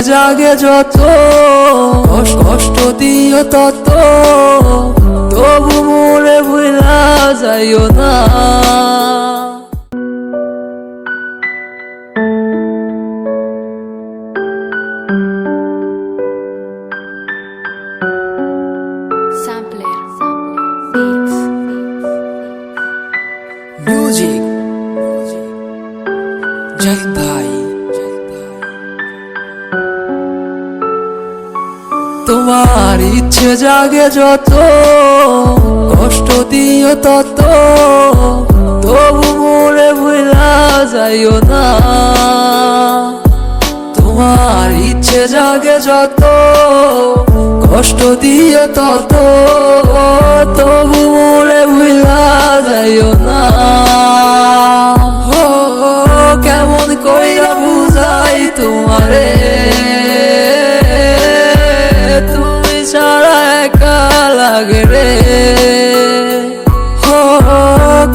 জাগে যত কষ্ট দিও তত, তবু মোরে ভুলা যাইও না। মিউজিক জাহিদ ভাই। তোমার ইচ্ছে জাগে যত কষ্ট দিও তত, তবু মোরে ভুলা যাইও না। তোমার ইচ্ছে জাগে যত কষ্ট দিও তত, তবু মোরে ভুলা যাইও না। কেমন কইরা বুঝাই তোমারে, তুমি ছাড়া একা লাগে রে।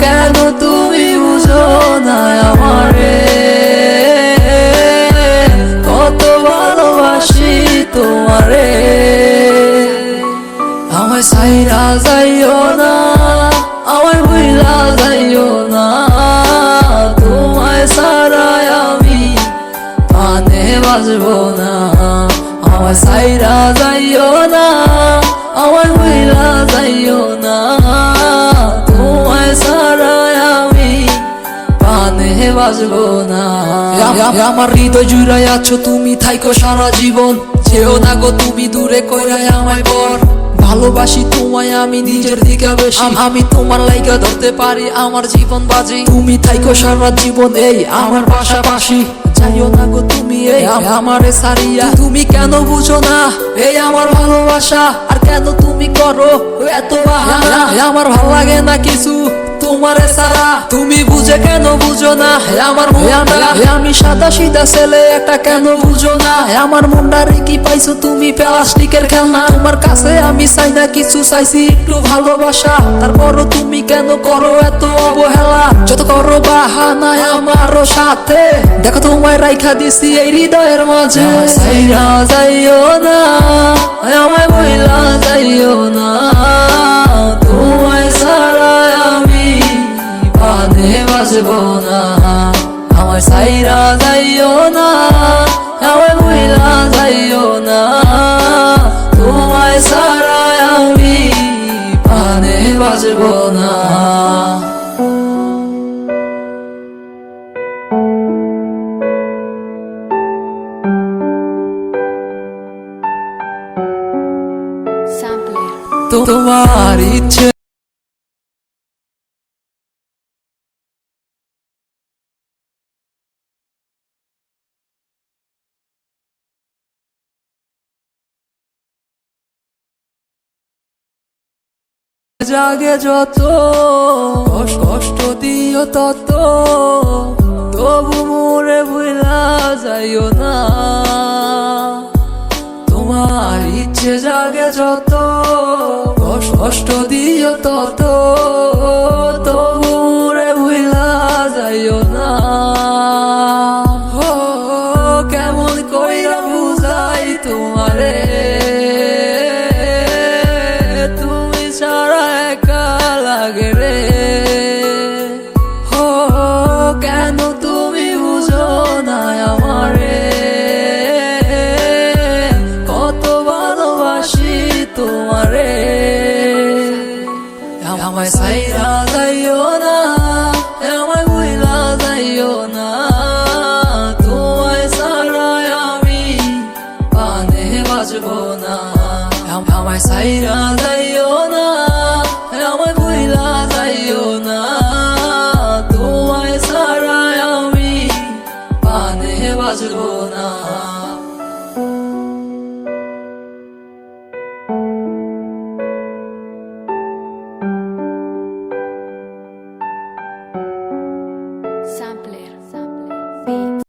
কেন তুমি বুঝো না আমারে, কত ভালোবাসি তোমারে। আমায় ছাইরা যাইও না, আমায় ভুলা যাইও না। তোমায় ছাড়াই আমি প্রাণে বাঁচবো না। আমায় ছাইরা যাইও না, আমায় ভুলা যাইও না। তোমায় ছাড়াই আমি প্রাণে বাঁচবো না। আমার হৃদয় জুড়াই আছো তুমি, থাইকো সারা জীবন। যেও না গো তুমি দূরে কইরাই আমায় বর। ভালোবাসি তোমায় আমি নিজের দিকে বেশি, আমি তোমার লাইগা ধরতে পারি আমার জীবন বাজি। তুমি থাইকো সারা জীবন এই আমার পাশাপাশি, যাইও না গো তুমি এই আমারে সারিয়া। তুমি কেন বুঝো না এই আমার ভালোবাসা, আর কেন তুমি করো এত বাহানা। আমার ভাল লাগে না কিছু তোমারে সারা, তুমি বুঝে কেন বুঝো না আমার মনটা। আমি সাদা সিধা ছেলে একটা, কেন বুঝো না আমার মনটারে কি পাইছো তুমি প্লাস্টিকের খেলনা। তোমার কাছে আমি চাই না কিছু, চাইছি একটু ভালোবাসা। তারপরও তুমি কেন করো এত অবহেলা, যত করো বাহানা আমারও সাথে। দেখো তোমায় রাইখা দিছি এই হৃদয়ের মাঝে। ছাইরা যাইও না, আমায় ভুলা যাইও না। তোমায় ছাড়া আমি প্রাণে বাঁচবো না। আমায় ছাইরা যাইও না, আমায় ভুলা যাইও না। তোমায় ছাড়া আমি প্রাণে বাঁচবো না। তোমার ইচ্ছে জাগে যত কষ্ট দিও তত, তবু মোরে ভুলা যাইও না। তোমার ইচ্ছে জাগে যত কষ্ট দিও তত, তবু মোরে ভুলা যাইও না। কেমন কইরা বুঝাই তোমারে, তুমি ছাড়া একা লাগে রে। কেন তুমি বুঝো না আমারে, কত ভালোবাসি তোমারে। আমায় ছাইরা যাইও না, আমায় ভুলা যাইও না। তোমায় ছাড়াই আমি প্রাণে বাঁচবো না। আমায় ছাইরা